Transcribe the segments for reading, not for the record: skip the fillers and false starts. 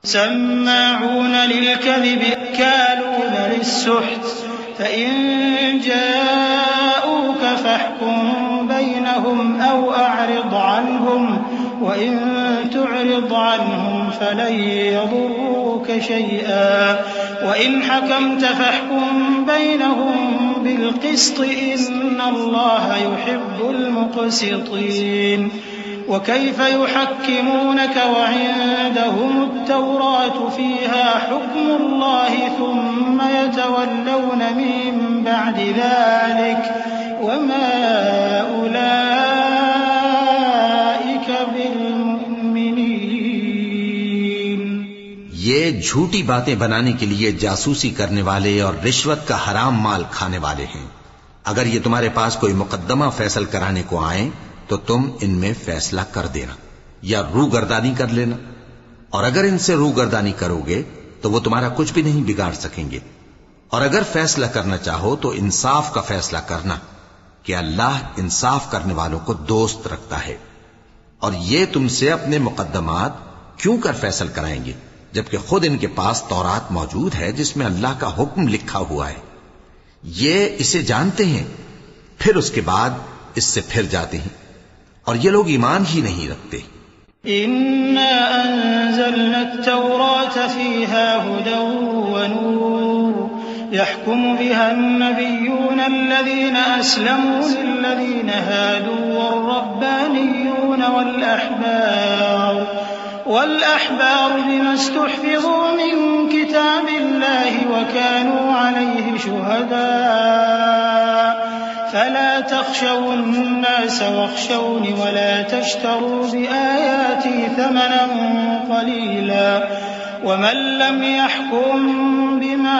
सम्माऊन लिलकज़िब कालून लिस्सुहत फ़इन जाऊक फ़हकुम बैनहुम औ अअरिद अन्हुम वइन तुअरिद अन्हुम फ़लन यदुर्रूक शैअन वइन हकमत फ़हकुम बैनहुम बिलक़िस्त इन्नल्लाह युहिब्बुल मुक़सितीन वकैफ़ युहक्किमूनक वइंदहुमुत तौरात फ़ीहा हुक्मुल्लाहि थुम्मा यतवल्लौन मिन बअदि ज़ालिक वमा उलाइक बिलमुमिनीन। ये झूठी बातें बनाने के लिए जासूसी करने वाले और रिश्वत का हराम माल खाने वाले हैं। अगर ये तुम्हारे पास कोई मुकद्दमा फैसल कराने को आए तो तुम इनमें फैसला कर देना या रूगर्दानी कर लेना, और अगर इनसे रूगर्दानी करोगे तो वो तुम्हारा कुछ भी नहीं बिगाड़ सकेंगे। और अगर फैसला करना चाहो तो इंसाफ का फैसला करना कि अल्लाह इंसाफ करने वालों को दोस्त रखता है। और ये तुमसे अपने मुकद्दमात क्यों कर फैसल कराएंगे जबकि खुद इनके पास तौरात मौजूद है जिसमें अल्लाह का हुक्म लिखा हुआ है। ये इसे जानते हैं, फिर उसके बाद इससे फिर जाते हैं और ये लोग ईमान ही नहीं रखते। इन्ना अंज़लना अत-तौरात फ़ीहा हुदन व नूर यहकुमु बिहा अन्नबिय्यून अल्लज़ीना अस्लमू लिल्लज़ीना हादू वर्रब्बानिय्यून वल-अहबार बिमा इस्तुहफ़िज़ू मिन किताबिल्लाहि व कानू अलैहि शुहदा फला तख़शवु अन्नास वख़शवनी वला तश्तरू बिआयाती थमनन क़लीला वमन लम यहकुम बिमा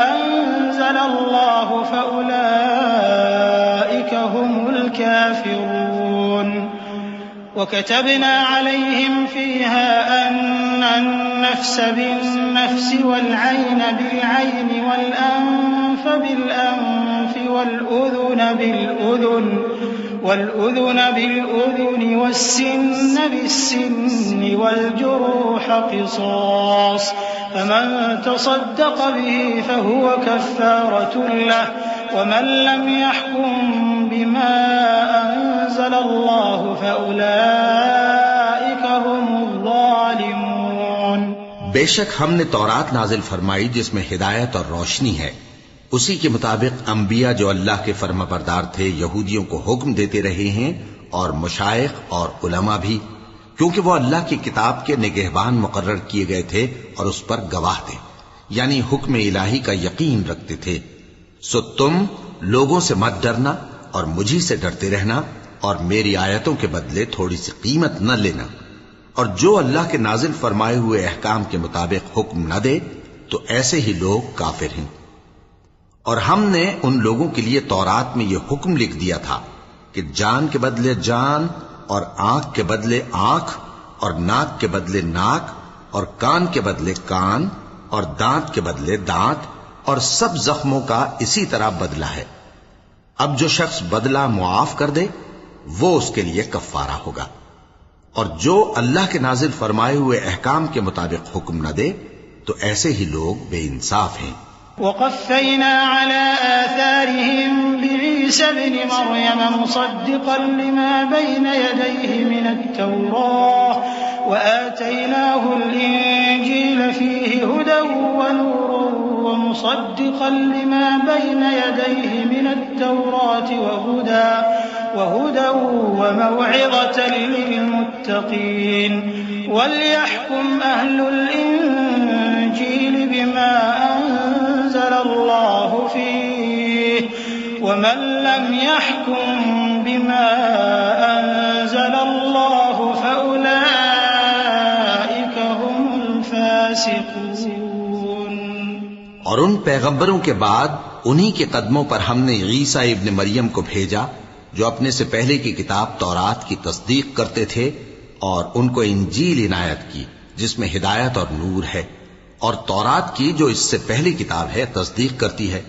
अंज़लल्लाहु फ़उलाइक हुमुल काफ़िरून। वकतबना अलैहिम फ़ीहा अन्ना अन्नफ्स बिन्नफ्स वल्अयन बिलअयन वल्अन्फ बिलअन्फ والأذن بالأذن والسن بالسن والجروح قصاص فمن تصدق به فهو كفارة له ومن لم يحكم بما أنزل الله فأولئك هم الظالمون। बेशक हमने तौरात नाजिल फरमाई जिसमें हिदायत और रोशनी है। उसी के मुताबिक अंबिया जो अल्लाह के फर्माबरदार थे यहूदियों को हुक्म देते रहे हैं और मुशाइख और उलमा भी, क्योंकि वो अल्लाह की किताब के निगहबान मुकर्रर किए गए थे और उस पर गवाह थे, यानी हुक्म इलाही का यकीन रखते थे। सो तुम लोगों से मत डरना और मुझी से डरते रहना और मेरी आयतों के बदले थोड़ी सी कीमत न लेना। और जो अल्लाह के नाजिल फरमाए हुए अहकाम के मुताबिक हुक्म न दे तो ऐसे ही लोग काफिर हैं। और हमने उन लोगों के लिए तौरात में यह हुक्म लिख दिया था कि जान के बदले जान और आंख के बदले आंख और नाक के बदले नाक और कान के बदले कान और दांत के बदले दांत और सब जख्मों का इसी तरह बदला है। अब जो शख्स बदला मुआफ कर दे वो उसके लिए कफ्फारा होगा। और जो अल्लाह के नाजिल फरमाए हुए अहकाम के मुताबिक हुक्म न दे तो ऐसे ही लोग बेइंसाफ हैं। वक़फ़ैना अला आथारिहिम बिईसा इब्न मरयम मुसद्दिक़न लिमा बैन यदैहि मिनत-तौराह व आतैनाहुल इंजील फ़ीहि हुदन व नूरun व मुसद्दिक़न लिमा बैन यदैहि मिनत-तौरात व हुदन व मौइज़तन लिलमुत्तक़ीन वलयहकुम अहलुल इंजील बिमा अल्लाह फ़ीह वमन लम यहकुम बिमा अंज़लल्लाह फ़उलाइक हुमुल फ़ासिक़ून। और उन पैगंबरों के बाद उन्हीं के कदमों पर हमने ईसा इब्न मरियम को भेजा जो अपने से पहले की किताब तौरात की तस्दीक करते थे और उनको इंजील इनायत की जिसमें हिदायत और नूर है, और तौरात की जो इससे पहली किताब है तस्दीक करती है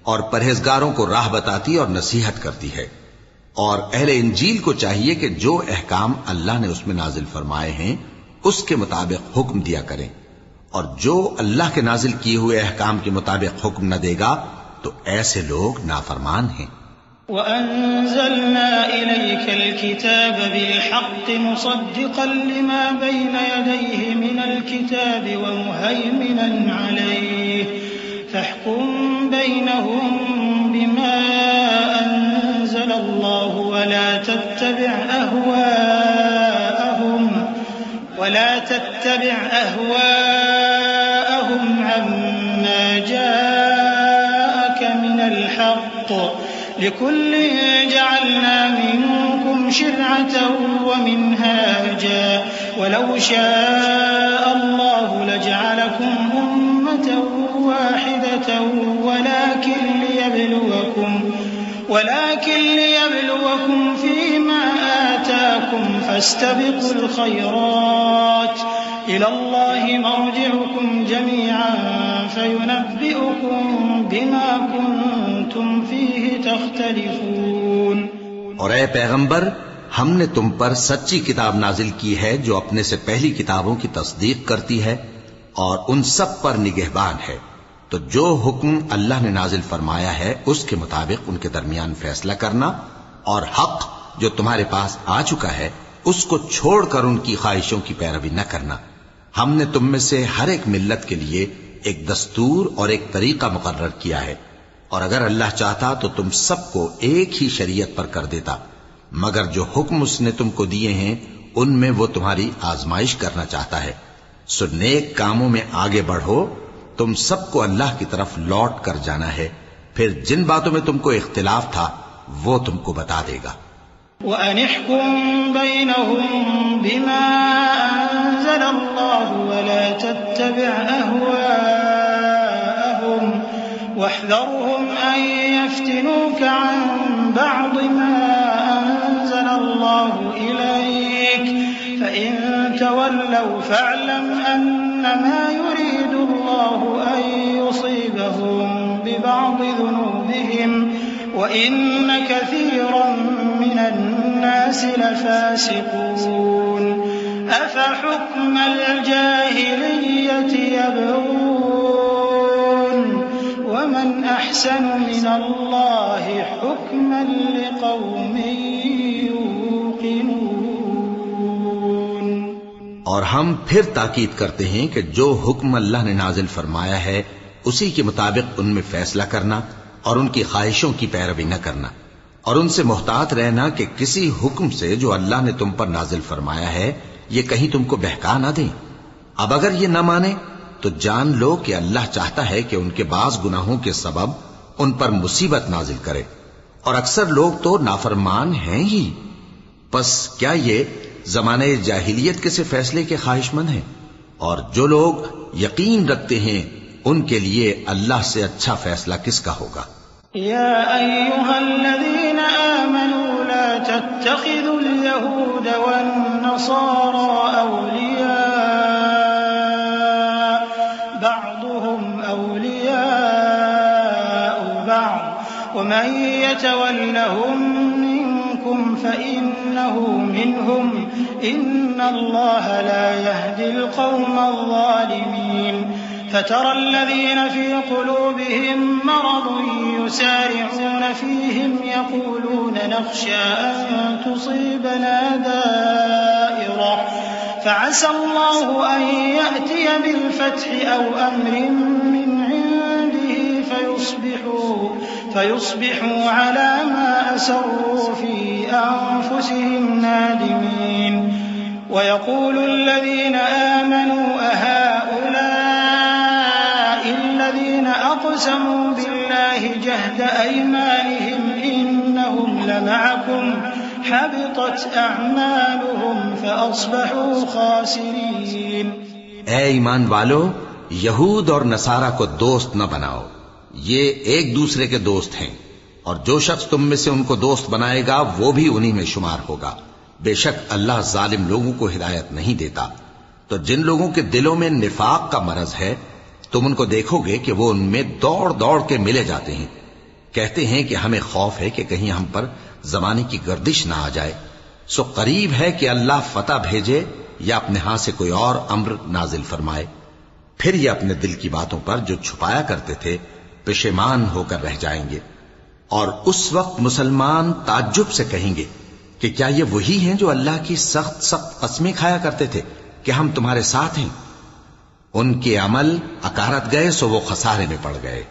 और परहेजगारों को राह बताती और नसीहत करती है। और अहले इंजील को चाहिए कि जो अहकाम अल्लाह ने उसमें नाजिल फरमाए हैं उसके मुताबिक हुक्म दिया करें और जो अल्लाह के नाजिल किए हुए अहकाम के मुताबिक हुक्म न देगा तो ऐसे लोग नाफरमान हैं। वअंज़लना इलैकल किताब बिलहक़्क़ मुसद्दिक़न लिमा बैन यदैहि मिनल किताबि व मुहैमिनन अलैहि फहकुम बैनहुम बिमा अंज़लल्लाहु वला तत्तबिअ अहवाअहुम अम्मा जाअक मिनल हक़्क़ लिकुल्लिन जअलना मिनकुम शिरअतन व मिनहाजा वलौ शाअ अल्लाहु लजअलकुम उम्मतन वाहिदतन वलाकिन लियब्लुवकुम फीमा आताकुम फस्तबिकुल खैरात इलल्लाहि मर्जिउकुम जमीअन फयुनब्बिउकुम बिमा कुंतुम फीहि तख्तलिफून। और ए पैगंबर, हमने तुम पर सच्ची किताब नाजिल की है जो अपने से पहली किताबों की तस्दीक करती है और उन सब पर निगहबान है। तो जो हुक्म अल्लाह ने नाजिल फरमाया है उसके मुताबिक उनके दरमियान फैसला करना, और हक जो तुम्हारे पास आ चुका है उसको छोड़कर उनकी ख्वाहिशों की पैरवी न करना। हमने तुम में से हर एक मिल्लत के लिए एक दस्तूर और एक तरीका मुकर्रर किया है, और अगर अल्लाह चाहता तो तुम सबको एक ही शरीयत पर कर देता, मगर जो हुक्म उसने तुमको दिए हैं उनमें वो तुम्हारी आजमाइश करना चाहता है। सो नेक कामों में आगे बढ़ो, तुम सबको अल्लाह की तरफ लौट कर जाना है, फिर जिन बातों में तुमको इख्तिलाफ था वो तुमको बता देगा। वअनिहकुम बैनहुम बिमा अंज़लल्लाहु वला तत्तबिअ अहवाअहुम वहज़रहुम अन यफ्तिनूक अन बअद मा अंज़लल्लाहु इलैक फ़इन तवल्लव फ़अलम अन्नमा युरीदु अल्लाहु अन युसीबहुम बिबअद ज़ुनूबिहिम वइन्न कसीरन मिनन नासि लफ़ासिक़ून अफ़हुक्मल जाहिलिय्यति यबग़ून वमन अहसनु मिनल्लाहि हुक्मन लिक़ौमिन यूक़िनून। और हम फिर ताकीद करते हैं कि जो हुक्म अल्लाह ने नाजिल फरमाया है उसी के मुताबिक उनमें फैसला करना और उनकी ख्वाहिशों की पैरवी न करना, और उनसे मोहतात रहना कि किसी हुक्म से जो अल्लाह ने तुम पर नाजिल फरमाया है ये कहीं तुमको बहका ना दें। अब अगर ये न माने तो जान लो कि अल्लाह चाहता है कि उनके बाज गुनाहों के सबब उन पर मुसीबत नाजिल करे, और अक्सर लोग तो नाफरमान हैं ही। बस क्या ये जमाने जाहिलियत के से फैसले के ख्वाहिशमंद हैं? और जो लोग यकीन रखते हैं उनके लिए अल्लाह से अच्छा फैसला किसका होगा। या अय्युहल्लज़ीना आमनू ला तत्तखिज़ुल यहूद वन नसारा औलिया बअदुहुम औलियाउ बअद वमन यतवल्लहुम मिनकुम फइन्नहु मिनहुम इन्नल्लाह ला यहदिल क़ौमल ज़ालिमीन। فترى الذين في قلوبهم مرض يسارعون فيهم يقولون نخشى أن تصيبنا دائرة فعسى الله أن يأتي بالفتح أو أمر من عنده فيصبحوا على ما أسروا في أنفسهم نادمين ويقول الذين آمنوا أقسموا بالله جهد أيمانهم إنهم لمعكم حبطت أعمالهم فأصبحوا خاسرين। ऐ ईमान वालो, यहूद और नसारा को दोस्त न बनाओ, ये एक दूसरे के दोस्त हैं, और जो शख्स तुम में से उनको दोस्त बनाएगा वो भी उन्हीं में शुमार होगा। बेशक अल्लाह जालिम लोगों को हिदायत नहीं देता। तो जिन लोगों के दिलों में निफाक का मरज है तुम उनको देखोगे कि वो उनमें दौड़ दौड़ के मिले जाते हैं, कहते हैं कि हमें खौफ है कि कहीं हम पर जमाने की गर्दिश ना आ जाए। सो करीब है कि अल्लाह फतह भेजे या अपने हाथ से कोई और अम्र नाजिल फरमाए। फिर ये अपने दिल की बातों पर जो छुपाया करते थे पेशेमान होकर रह जाएंगे। और उस वक्त मुसलमान ताज्जुब से कहेंगे कि क्या ये वही हैं जो अल्लाह की सख्त सख्त कस्में खाया करते थे कि हम तुम्हारे साथ हैं। उनके अमल अकारत गए सो वो खसारे में पड़ गए।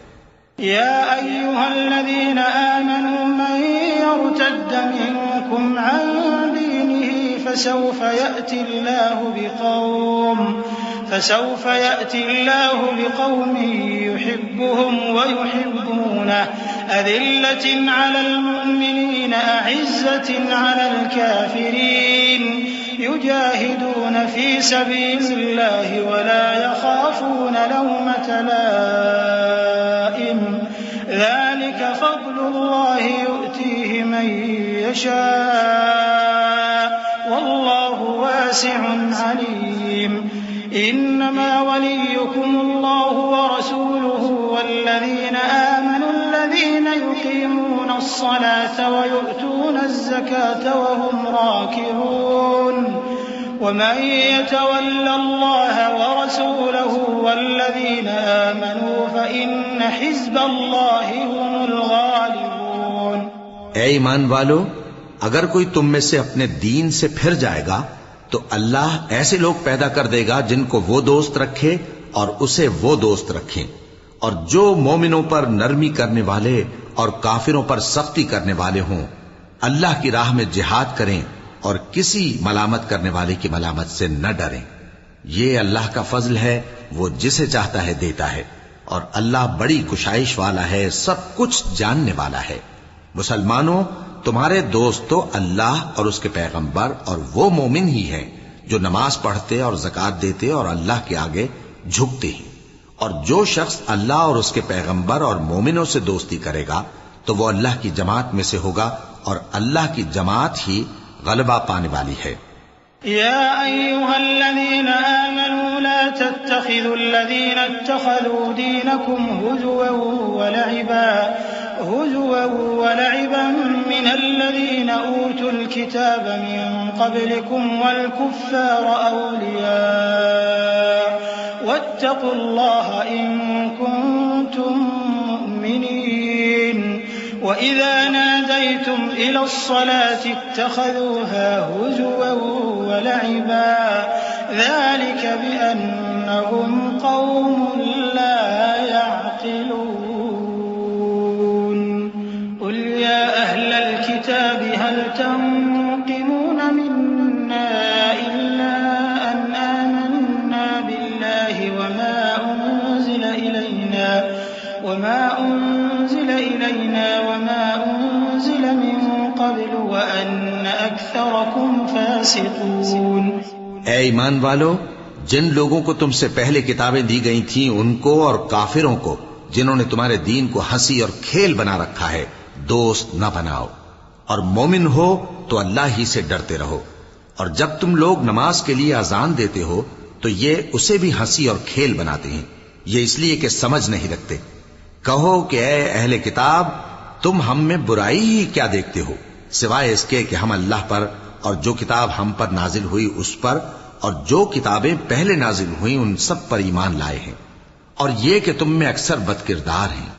या अय्युहल्लज़ीना आमनू मन यर्तद्द मिनकुम अन दीनिही फसौफ यअति अल्लाहु बिक़ौमिन युहिब्बुहुम व युहिब्बूनह अदिल्लतिन अलल मुअ्मिनीन अइज़्ज़तिन अलल काफ़िरीन युजाहिदून फी सबीलिल्लाहि व ला यख़ाफ़ून लौमत लाइम ज़ालिक फ़ज़्लुल्लाहि यु'तीहि मन यशा' वल्लाहु वासि'उन अलीम। इन्नमा वलिय्युकुमुल्लाहु व रसूलुहु वल्लज़ीना आमनू الذين يقيمون الصلاة ويؤتون الزكاة وهم راكعون ومن يتول الله ورسوله والذين آمنوا فإن حزب الله هم الغالبون। ऐ ईमान वालो, अगर कोई तुम में से अपने दीन से फिर जाएगा तो अल्लाह ऐसे लोग पैदा कर देगा जिनको वो दोस्त रखे और उसे वो दोस्त रखें, और जो मोमिनों पर नरमी करने वाले और काफिरों पर सख्ती करने वाले हों, अल्लाह की राह में जिहाद करें और किसी मलामत करने वाले की मलामत से न डरें। ये अल्लाह का फजल है, वो जिसे चाहता है देता है, और अल्लाह बड़ी कुशाइश वाला है, सब कुछ जानने वाला है। मुसलमानों, तुम्हारे दोस्त तो अल्लाह और उसके पैगंबर और वो मोमिन ही हैं जो नमाज पढ़ते और ज़कात देते और अल्लाह के आगे झुकते हैं। और जो शख्स अल्लाह और उसके पैगंबर और मोमिनों से दोस्ती करेगा तो वो अल्लाह की जमात में से होगा, और अल्लाह की जमात ही गलबा पाने वाली है। या अय्युहल्लज़ीना आमनू ला तत्तखिज़ुल्लज़ीना इत्तखज़ू दीनकुम हुज़ुवन व ल'iबन मिनल्लज़ीना ऊतुल किताब मिन क़ब्लिकुम वल कुफ़्फ़ार औलिया वत्तक़ुल्लाह इन कुन्तुम मुअ्मिनीन। वइज़ा नादैतुम इलस्सलाति इत्तखज़ूहा हुज़ुवन व ल'iबा ज़ालिक बिअन्नहुम क़ौमुन ला यअक़िलून। क़ुल या अहलल किताबि हल तंक़िमून मिन्ना इल्ला अन आमन्ना बिल्लाहि वमा उन्ज़िल इलैना वमा उन्ज़िल मिन क़ब्ल व अन्न अक्सरकुम फ़ासिक़ून। ऐ ईमान वालो, जिन लोगों को तुमसे पहले किताबें दी गई थीं उनको और काफिरों को जिन्होंने तुम्हारे दीन को हंसी और खेल बना रखा है दोस्त न बनाओ, और मोमिन हो तो अल्लाह ही से डरते रहो। और जब तुम लोग नमाज के लिए अजान देते हो तो ये उसे भी हंसी और खेल बनाते हैं, ये इसलिए कि समझ नहीं रखते। कहो कि ऐ अहले किताब, तुम हम में बुराई ही क्या देखते हो, सिवाय इसके कि हम अल्लाह पर और जो किताब हम पर नाजिल हुई उस पर और जो किताबें पहले नाजिल हुई उन सब पर ईमान लाए हैं, और ये कि तुम में अक्सर बदकिरदार हैं।